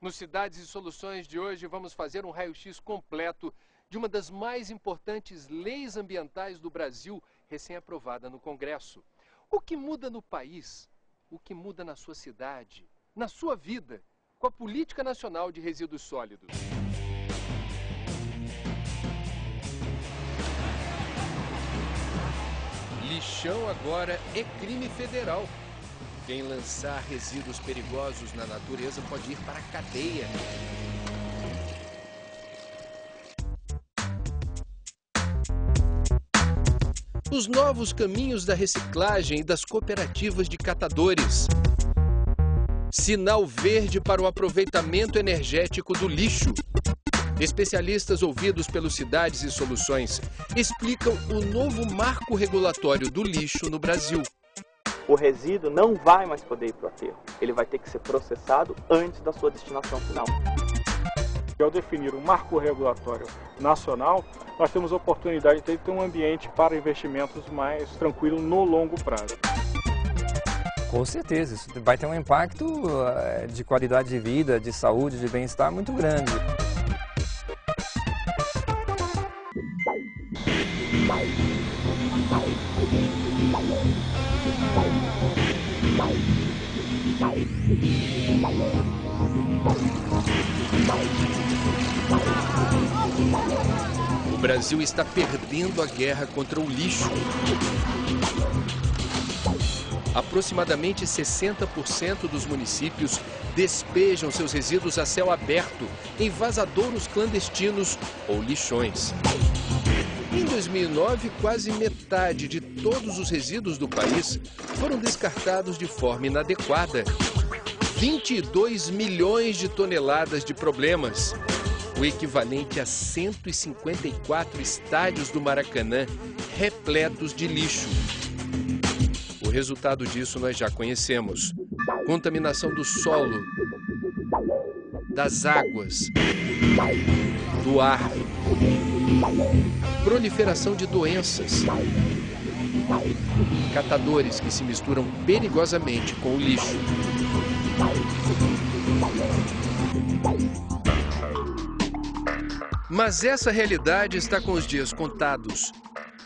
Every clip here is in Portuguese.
No Cidades e Soluções de hoje, vamos fazer um raio-x completo de uma das mais importantes leis ambientais do Brasil, recém-aprovada no Congresso. O que muda no país? O que muda na sua cidade? Na sua vida? Com a Política Nacional de Resíduos Sólidos. Lixão agora é crime federal. Quem lançar resíduos perigosos na natureza pode ir para a cadeia. Os novos caminhos da reciclagem e das cooperativas de catadores. Sinal verde para o aproveitamento energético do lixo. Especialistas ouvidos pelo Cidades e Soluções explicam o novo marco regulatório do lixo no Brasil. O resíduo não vai mais poder ir para o aterro. Ele vai ter que ser processado antes da sua destinação final. Ao definir um marco regulatório nacional, nós temos a oportunidade de ter um ambiente para investimentos mais tranquilo no longo prazo. Com certeza, isso vai ter um impacto de qualidade de vida, de saúde, de bem-estar muito grande. O Brasil está perdendo a guerra contra o lixo. Aproximadamente 60% dos municípios despejam seus resíduos a céu aberto em vazadouros clandestinos ou lixões. Em 2009, quase metade de todos os resíduos do país foram descartados de forma inadequada. 22 milhões de toneladas de problemas, o equivalente a 154 estádios do Maracanã repletos de lixo. O resultado disso nós já conhecemos: contaminação do solo, das águas, do ar, proliferação de doenças, catadores que se misturam perigosamente com o lixo. Mas essa realidade está com os dias contados.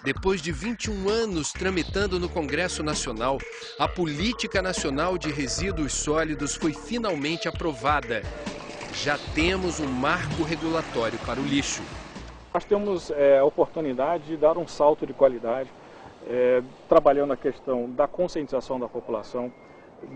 Depois de 21 anos tramitando no Congresso Nacional, a Política Nacional de Resíduos Sólidos foi finalmente aprovada. Já temos um marco regulatório para o lixo. Nós temos a oportunidade de dar um salto de qualidade, trabalhando a questão da conscientização da população,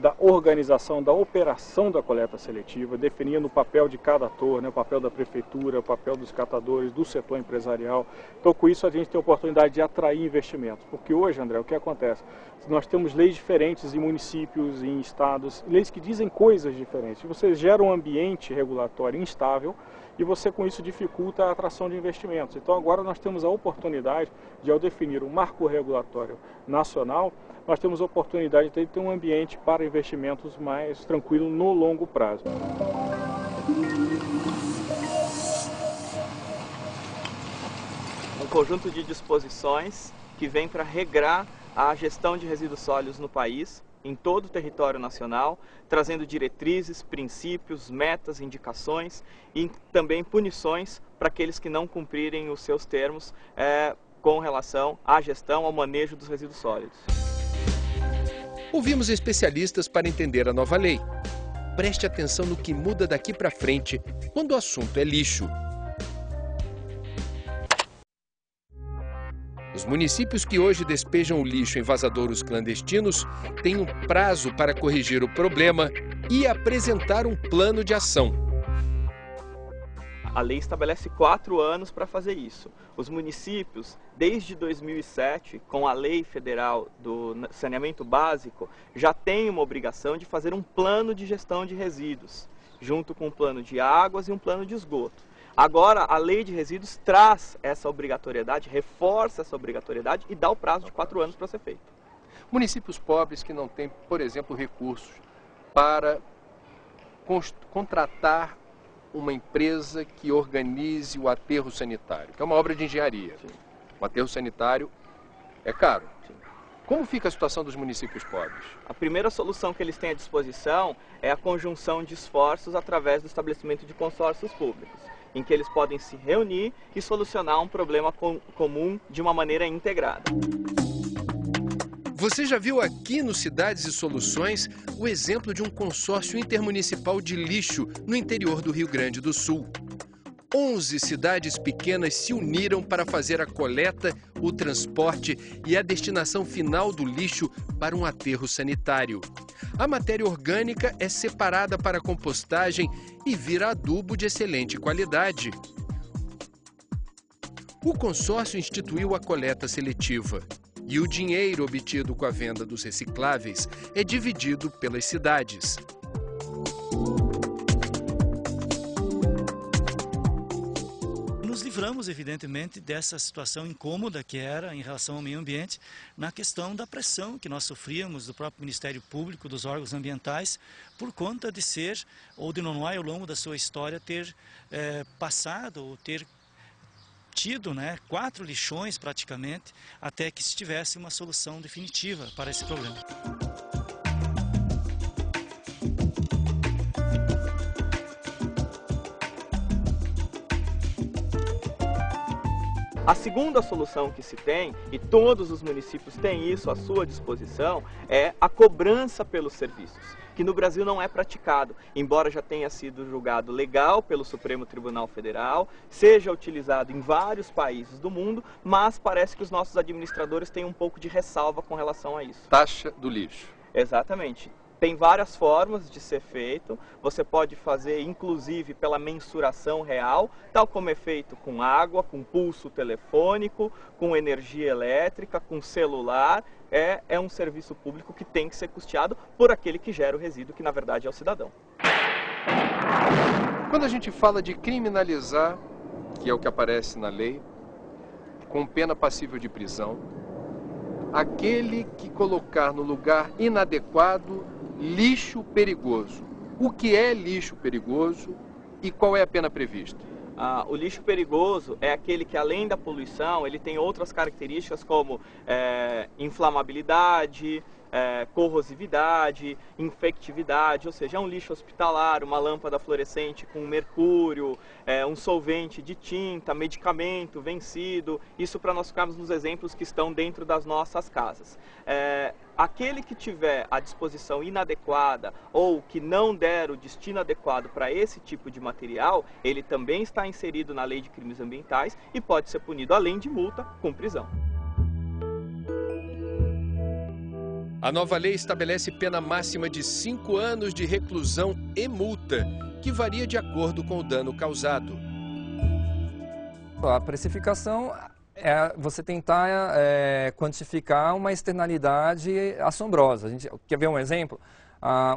da organização, da operação da coleta seletiva, definindo o papel de cada ator, né, o papel da prefeitura, o papel dos catadores, do setor empresarial. Então, com isso, a gente tem a oportunidade de atrair investimentos. Porque hoje, André, o que acontece? Nós temos leis diferentes em municípios, em estados, leis que dizem coisas diferentes. Você gera um ambiente regulatório instável e você, com isso, dificulta a atração de investimentos. Então, agora nós temos a oportunidade de, ao definir um marco regulatório nacional, nós temos a oportunidade de ter um ambiente para investimentos mais tranquilo no longo prazo. Um conjunto de disposições que vem para regrar a gestão de resíduos sólidos no país, em todo o território nacional, trazendo diretrizes, princípios, metas, indicações e também punições para aqueles que não cumprirem os seus termos com relação à gestão, ao manejo dos resíduos sólidos. Ouvimos especialistas para entender a nova lei. Preste atenção no que muda daqui para frente quando o assunto é lixo. Os municípios que hoje despejam o lixo em vazadouros clandestinos têm um prazo para corrigir o problema e apresentar um plano de ação. A lei estabelece 4 anos para fazer isso. Os municípios, desde 2007, com a lei federal do saneamento básico, já têm uma obrigação de fazer um plano de gestão de resíduos, junto com um plano de águas e um plano de esgoto. Agora, a lei de resíduos traz essa obrigatoriedade, reforça essa obrigatoriedade e dá o prazo de 4 anos para ser feito. Municípios pobres que não têm, por exemplo, recursos para contratar uma empresa que organize o aterro sanitário, que é uma obra de engenharia. Sim. O aterro sanitário é caro. Sim. Como fica a situação dos municípios pobres? A primeira solução que eles têm à disposição é a conjunção de esforços através do estabelecimento de consórcios públicos, em que eles podem se reunir e solucionar um problema comum de uma maneira integrada. Você já viu aqui no Cidades e Soluções o exemplo de um consórcio intermunicipal de lixo no interior do Rio Grande do Sul. 11 cidades pequenas se uniram para fazer a coleta, o transporte e a destinação final do lixo para um aterro sanitário. A matéria orgânica é separada para compostagem e vira adubo de excelente qualidade. O consórcio instituiu a coleta seletiva e o dinheiro obtido com a venda dos recicláveis é dividido pelas cidades. Nos livramos, evidentemente, dessa situação incômoda que era em relação ao meio ambiente, na questão da pressão que nós sofríamos do próprio Ministério Público, dos órgãos ambientais, por conta de ser, ou de Nonoai, ao longo da sua história, ter passado, ou ter tido 4 lixões praticamente, até que se tivesse uma solução definitiva para esse problema. A segunda solução que se tem, e todos os municípios têm isso à sua disposição, é a cobrança pelos serviços, que no Brasil não é praticado, embora já tenha sido julgado legal pelo Supremo Tribunal Federal, seja utilizado em vários países do mundo, mas parece que os nossos administradores têm um pouco de ressalva com relação a isso. Taxa do lixo. Exatamente. Tem várias formas de ser feito, você pode fazer inclusive pela mensuração real, tal como é feito com água, com pulso telefônico, com energia elétrica, com celular. É um serviço público que tem que ser custeado por aquele que gera o resíduo, que na verdade é o cidadão. Quando a gente fala de criminalizar, que é o que aparece na lei, com pena passível de prisão, aquele que colocar no lugar inadequado lixo perigoso. O que é lixo perigoso e qual é a pena prevista? O lixo perigoso é aquele que, além da poluição, ele tem outras características como inflamabilidade, corrosividade, infectividade, ou seja, é um lixo hospitalar, uma lâmpada fluorescente com mercúrio, um solvente de tinta, medicamento vencido, isso para nós ficarmos nos exemplos que estão dentro das nossas casas. Aquele que tiver a disposição inadequada ou que não der o destino adequado para esse tipo de material, ele também está inserido na Lei de Crimes Ambientais e pode ser punido, além de multa, com prisão. A nova lei estabelece pena máxima de 5 anos de reclusão e multa, que varia de acordo com o dano causado. A precificação é você tentar quantificar uma externalidade assombrosa. A gente quer ver um exemplo?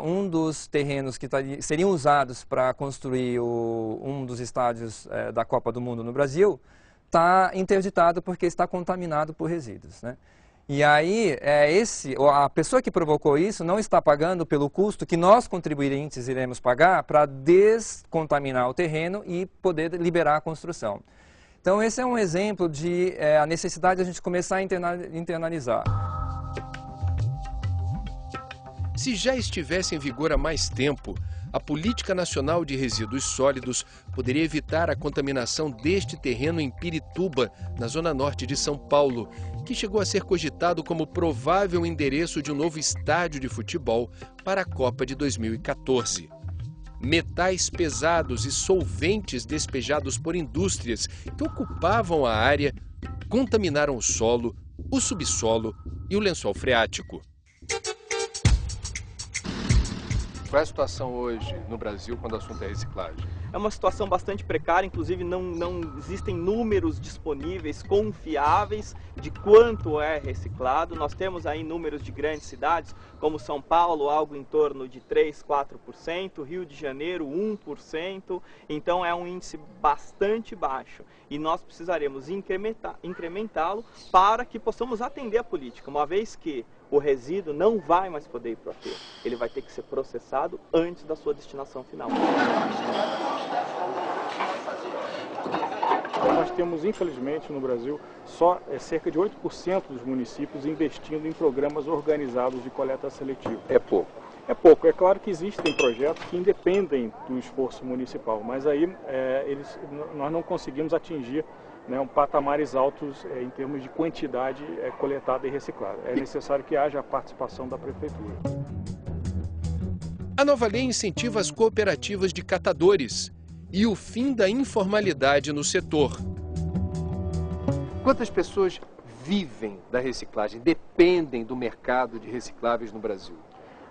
Um dos terrenos que seriam usados para construir um dos estádios da Copa do Mundo no Brasil está interditado porque está contaminado por resíduos, né? E aí, a pessoa que provocou isso não está pagando pelo custo que nós, contribuintes, iremos pagar para descontaminar o terreno e poder liberar a construção. Então, esse é um exemplo de a necessidade de a gente começar a internalizar. Se já estivesse em vigor há mais tempo, a Política Nacional de Resíduos Sólidos poderia evitar a contaminação deste terreno em Pirituba, na zona norte de São Paulo, que chegou a ser cogitado como provável endereço de um novo estádio de futebol para a Copa de 2014. Metais pesados e solventes despejados por indústrias que ocupavam a área contaminaram o solo, o subsolo e o lençol freático. Qual é a situação hoje no Brasil quando o assunto é reciclagem? É uma situação bastante precária, inclusive não existem números disponíveis, confiáveis, de quanto é reciclado. Nós temos aí números de grandes cidades, como São Paulo, algo em torno de 3%, 4%, Rio de Janeiro, 1%, então é um índice bastante baixo. E nós precisaremos incrementá-lo para que possamos atender a política, uma vez que o resíduo não vai mais poder ir para o aterro, ele vai ter que ser processado antes da sua destinação final. nós temos, infelizmente, no Brasil, só cerca de 8% dos municípios investindo em programas organizados de coleta seletiva. É pouco. É pouco. É claro que existem projetos que independem do esforço municipal, mas aí nós não conseguimos atingir, né, patamares altos em termos de quantidade coletada e reciclada. É necessário que haja a participação da Prefeitura. A nova lei incentiva as cooperativas de catadores e o fim da informalidade no setor. Quantas pessoas vivem da reciclagem, dependem do mercado de recicláveis no Brasil?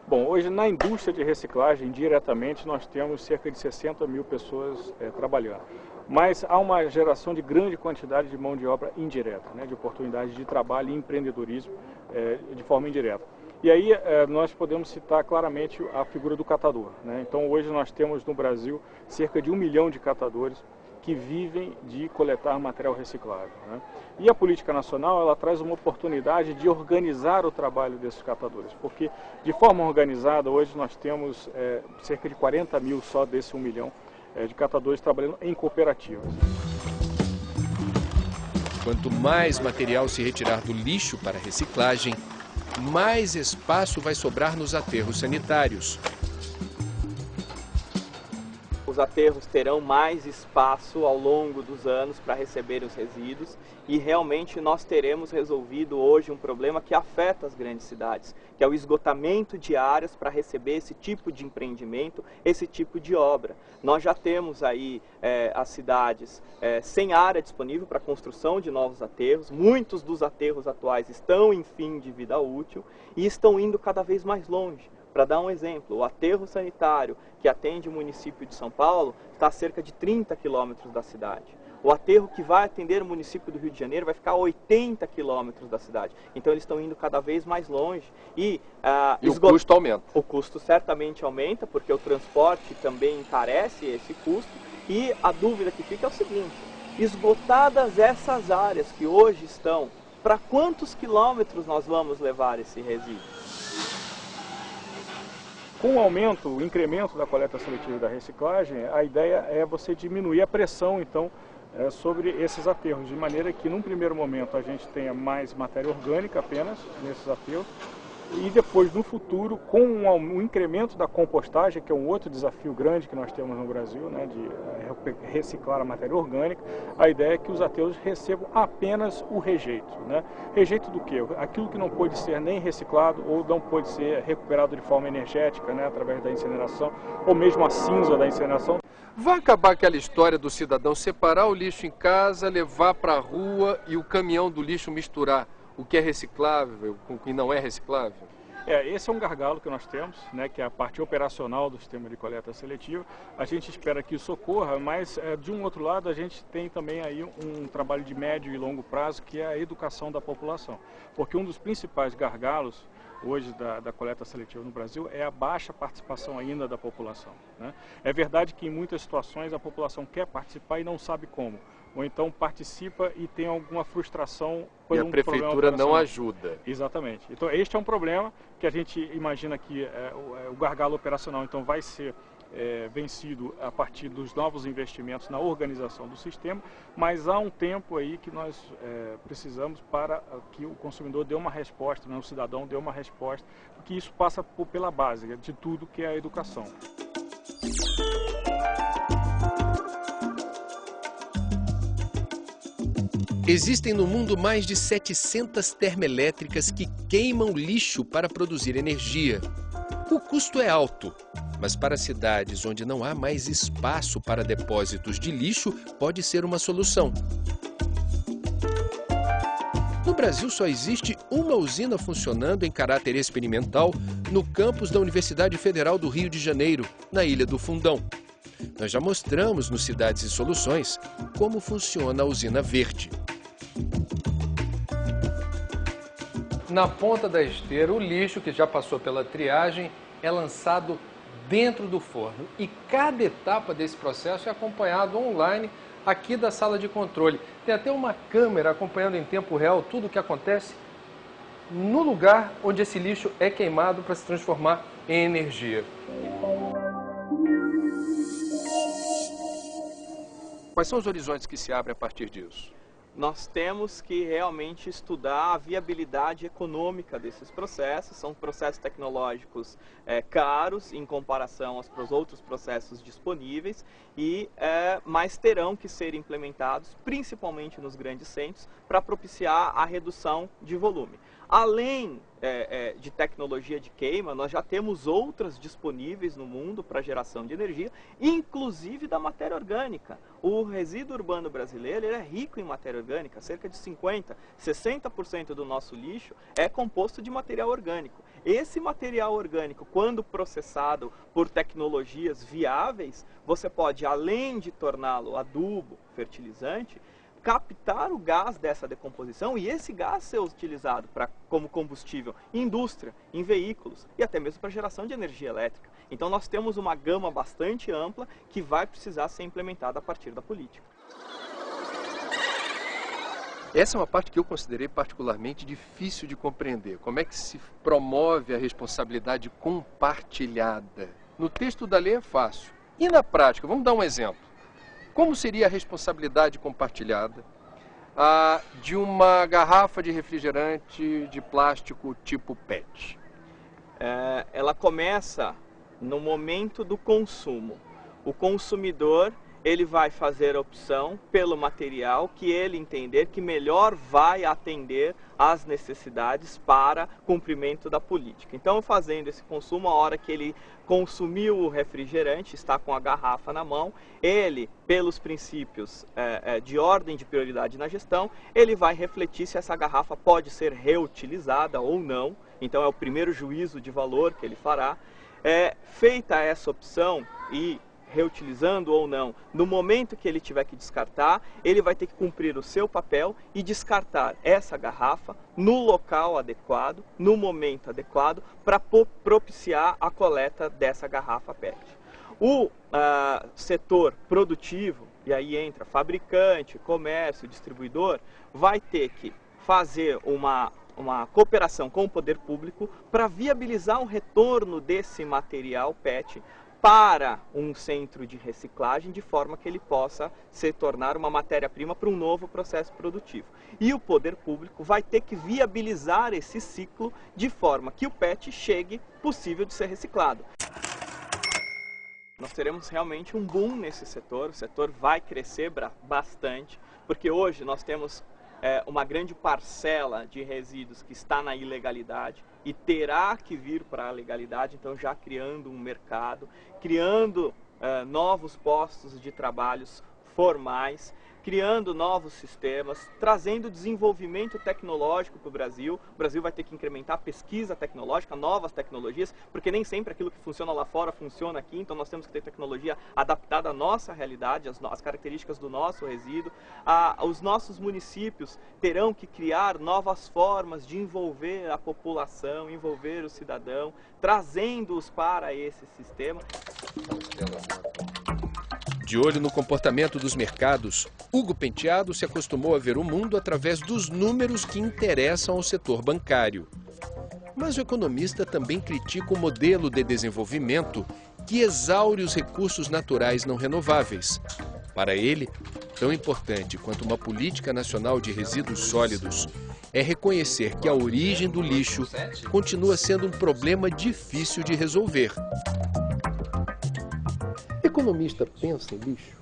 Bom, hoje na indústria de reciclagem, diretamente, nós temos cerca de 60 mil pessoas trabalhando. Mas há uma geração de grande quantidade de mão de obra indireta, né, de oportunidades de trabalho e empreendedorismo de forma indireta. E aí nós podemos citar claramente a figura do catador, né? Então hoje nós temos no Brasil cerca de 1 milhão de catadores que vivem de coletar material reciclável, né? E a política nacional, ela traz uma oportunidade de organizar o trabalho desses catadores, porque de forma organizada hoje nós temos cerca de 40 mil só desse 1 milhão de catadores trabalhando em cooperativas. Quanto mais material se retirar do lixo para reciclagem, mais espaço vai sobrar nos aterros sanitários. Os aterros terão mais espaço ao longo dos anos para receber os resíduos e realmente nós teremos resolvido hoje um problema que afeta as grandes cidades, que é o esgotamento de áreas para receber esse tipo de empreendimento, esse tipo de obra. Nós já temos aí as cidades sem área disponível para a construção de novos aterros, muitos dos aterros atuais estão em fim de vida útil e estão indo cada vez mais longe. Para dar um exemplo, o aterro sanitário que atende o município de São Paulo está a cerca de 30 quilômetros da cidade. O aterro que vai atender o município do Rio de Janeiro vai ficar a 80 quilômetros da cidade. Então eles estão indo cada vez mais longe. E o custo aumenta. O custo certamente aumenta, porque o transporte também encarece esse custo. E a dúvida que fica é o seguinte: esgotadas essas áreas que hoje estão, para quantos quilômetros nós vamos levar esse resíduo? Com o aumento, o incremento da coleta seletiva e da reciclagem, a ideia é você diminuir a pressão, então, sobre esses aterros, de maneira que, num primeiro momento, a gente tenha mais matéria orgânica apenas nesses aterros, e depois, no futuro, com um incremento da compostagem, que é um outro desafio grande que nós temos no Brasil, né, de reciclar a matéria orgânica, a ideia é que os aterros recebam apenas o rejeito, né? Rejeito do quê? Aquilo que não pode ser nem reciclado ou não pode ser recuperado de forma energética, né, através da incineração, ou mesmo a cinza da incineração. Vai acabar aquela história do cidadão separar o lixo em casa, levar para a rua e o caminhão do lixo misturar o que é reciclável com o que não é reciclável? Esse é um gargalo que nós temos, né, que é a parte operacional do sistema de coleta seletiva. A gente espera que isso ocorra, mas de um outro lado a gente tem também aí um trabalho de médio e longo prazo, que é a educação da população. Porque um dos principais gargalos hoje da coleta seletiva no Brasil é a baixa participação ainda da população, né? É verdade que em muitas situações a população quer participar e não sabe como. Ou então participa e tem alguma frustração por e a prefeitura não ajuda. Exatamente. Então este é um problema que a gente imagina que o gargalo operacional então vai ser vencido a partir dos novos investimentos na organização do sistema, mas há um tempo aí que nós precisamos para que o consumidor dê uma resposta, né, o cidadão dê uma resposta, porque isso passa pela base de tudo, que é a educação. Existem no mundo mais de 700 termoelétricas que queimam lixo para produzir energia. O custo é alto, mas para cidades onde não há mais espaço para depósitos de lixo, pode ser uma solução. No Brasil só existe uma usina funcionando em caráter experimental no campus da Universidade Federal do Rio de Janeiro, na Ilha do Fundão. Nós já mostramos no Cidades e Soluções como funciona a usina verde. Na ponta da esteira, o lixo que já passou pela triagem é lançado dentro do forno. E cada etapa desse processo é acompanhado online aqui da sala de controle. Tem até uma câmera acompanhando em tempo real tudo o que acontece no lugar onde esse lixo é queimado para se transformar em energia. Quais são os horizontes que se abrem a partir disso? Nós temos que realmente estudar a viabilidade econômica desses processos. São processos tecnológicos caros em comparação aos outros processos disponíveis, mas terão que ser implementados principalmente nos grandes centros para propiciar a redução de volume. Além de tecnologia de queima, nós já temos outras disponíveis no mundo para geração de energia, inclusive da matéria orgânica. O resíduo urbano brasileiro ele é rico em matéria orgânica, cerca de 50%, 60% do nosso lixo é composto de material orgânico. Esse material orgânico, quando processado por tecnologias viáveis, você pode, além de torná-lo adubo, fertilizante, captar o gás dessa decomposição e esse gás ser utilizado como combustível em indústria, em veículos e até mesmo para geração de energia elétrica. Então nós temos uma gama bastante ampla que vai precisar ser implementada a partir da política. Essa é uma parte que eu considerei particularmente difícil de compreender. Como é que se promove a responsabilidade compartilhada? No texto da lei é fácil. E na prática? Vamos dar um exemplo. Como seria a responsabilidade compartilhada de uma garrafa de refrigerante de plástico tipo PET? Ela começa no momento do consumo. O consumidor ele vai fazer a opção pelo material que ele entender que melhor vai atender às necessidades para cumprimento da política. Então, fazendo esse consumo, a hora que ele consumiu o refrigerante, está com a garrafa na mão, ele, pelos princípios de ordem de prioridade na gestão, ele vai refletir se essa garrafa pode ser reutilizada ou não. Então, é o primeiro juízo de valor que ele fará. Feita essa opção e reutilizando ou não, no momento que ele tiver que descartar, ele vai ter que cumprir o seu papel e descartar essa garrafa no local adequado, no momento adequado, para propiciar a coleta dessa garrafa PET. O setor produtivo, e aí entra fabricante, comércio, distribuidor, vai ter que fazer uma cooperação com o poder público para viabilizar o retorno desse material PET para um centro de reciclagem, de forma que ele possa se tornar uma matéria-prima para um novo processo produtivo. E o poder público vai ter que viabilizar esse ciclo de forma que o PET chegue possível de ser reciclado. Nós teremos realmente um boom nesse setor, o setor vai crescer bastante, porque hoje nós temos uma grande parcela de resíduos que está na ilegalidade e terá que vir para a legalidade, então já criando um mercado, criando novos postos de trabalhos formais, criando novos sistemas, trazendo desenvolvimento tecnológico para o Brasil. O Brasil vai ter que incrementar a pesquisa tecnológica, novas tecnologias, porque nem sempre aquilo que funciona lá fora funciona aqui, então nós temos que ter tecnologia adaptada à nossa realidade, às características do nosso resíduo. Os nossos municípios terão que criar novas formas de envolver a população, envolver o cidadão, trazendo-os para esse sistema. De olho no comportamento dos mercados, Hugo Penteado se acostumou a ver o mundo através dos números que interessam ao setor bancário. Mas o economista também critica o modelo de desenvolvimento que exaure os recursos naturais não renováveis. Para ele, tão importante quanto uma política nacional de resíduos sólidos é reconhecer que a origem do lixo continua sendo um problema difícil de resolver. Economista pensa em lixo?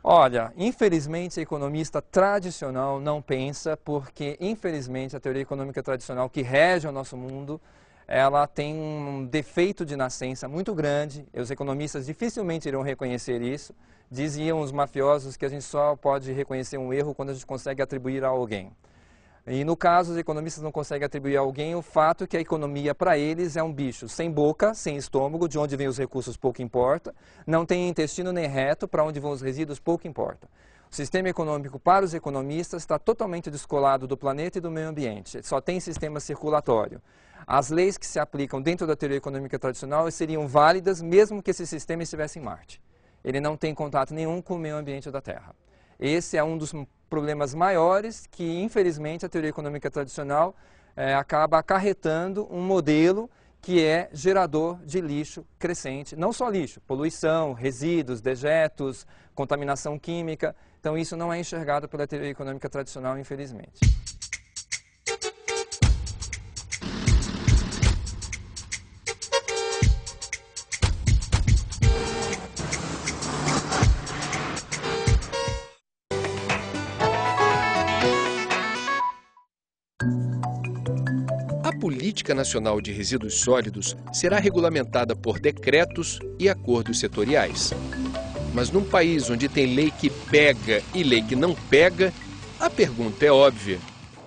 Olha, infelizmente a economista tradicional não pensa, porque infelizmente a teoria econômica tradicional que rege o nosso mundo, ela tem um defeito de nascença muito grande. Os economistas dificilmente irão reconhecer isso. Diziam os mafiosos que a gente só pode reconhecer um erro quando a gente consegue atribuir a alguém. E no caso, os economistas não conseguem atribuir a alguém o fato que a economia para eles é um bicho sem boca, sem estômago, de onde vêm os recursos pouco importa, não tem intestino nem reto, para onde vão os resíduos pouco importa. O sistema econômico para os economistas está totalmente descolado do planeta e do meio ambiente, só tem sistema circulatório. As leis que se aplicam dentro da teoria econômica tradicional seriam válidas mesmo que esse sistema estivesse em Marte. Ele não tem contato nenhum com o meio ambiente da Terra. Esse é um dos problemas maiores que, infelizmente, a teoria econômica tradicional acaba acarretando um modelo que é gerador de lixo crescente. Não só lixo, poluição, resíduos, dejetos, contaminação química. Então isso não é enxergado pela teoria econômica tradicional, infelizmente. A Política Nacional de Resíduos Sólidos será regulamentada por decretos e acordos setoriais. Mas num país onde tem lei que pega e lei que não pega, a pergunta é óbvia.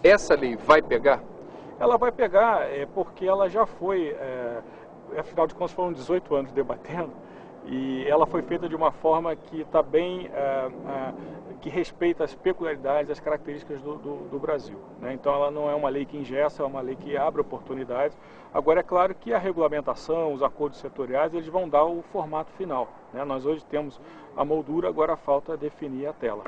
Essa lei vai pegar? Ela vai pegar porque ela já foi, afinal de contas foram 18 anos debatendo, e ela foi feita de uma forma que está bem, que respeita as peculiaridades, as características do Brasil, né? Então ela não é uma lei que engessa, é uma lei que abre oportunidades. Agora é claro que a regulamentação, os acordos setoriais, eles vão dar o formato final, né? Nós hoje temos a moldura, agora falta definir a tela.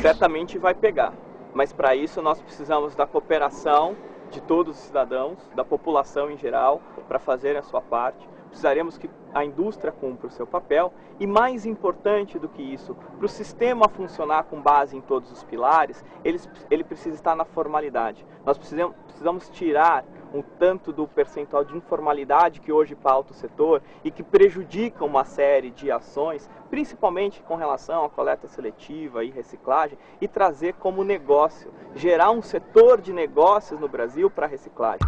Certamente vai pegar, mas para isso nós precisamos da cooperação de todos os cidadãos, da população em geral, para fazerem a sua parte. Precisaremos que a indústria cumpra o seu papel e, mais importante do que isso, para o sistema funcionar com base em todos os pilares, ele precisa estar na formalidade. Nós precisamos tirar um tanto do percentual de informalidade que hoje pauta o setor e que prejudica uma série de ações, principalmente com relação à coleta seletiva e reciclagem, e trazer como negócio, gerar um setor de negócios no Brasil para a reciclagem.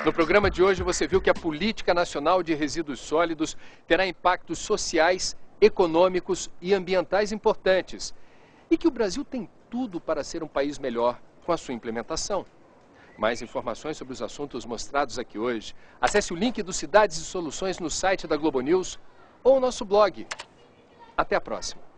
No programa de hoje você viu que a Política Nacional de Resíduos Sólidos terá impactos sociais, econômicos e ambientais importantes e que o Brasil tem tudo para ser um país melhor com a sua implementação. Mais informações sobre os assuntos mostrados aqui hoje, acesse o link do Cidades e Soluções no site da Globo News ou o nosso blog. Até a próxima.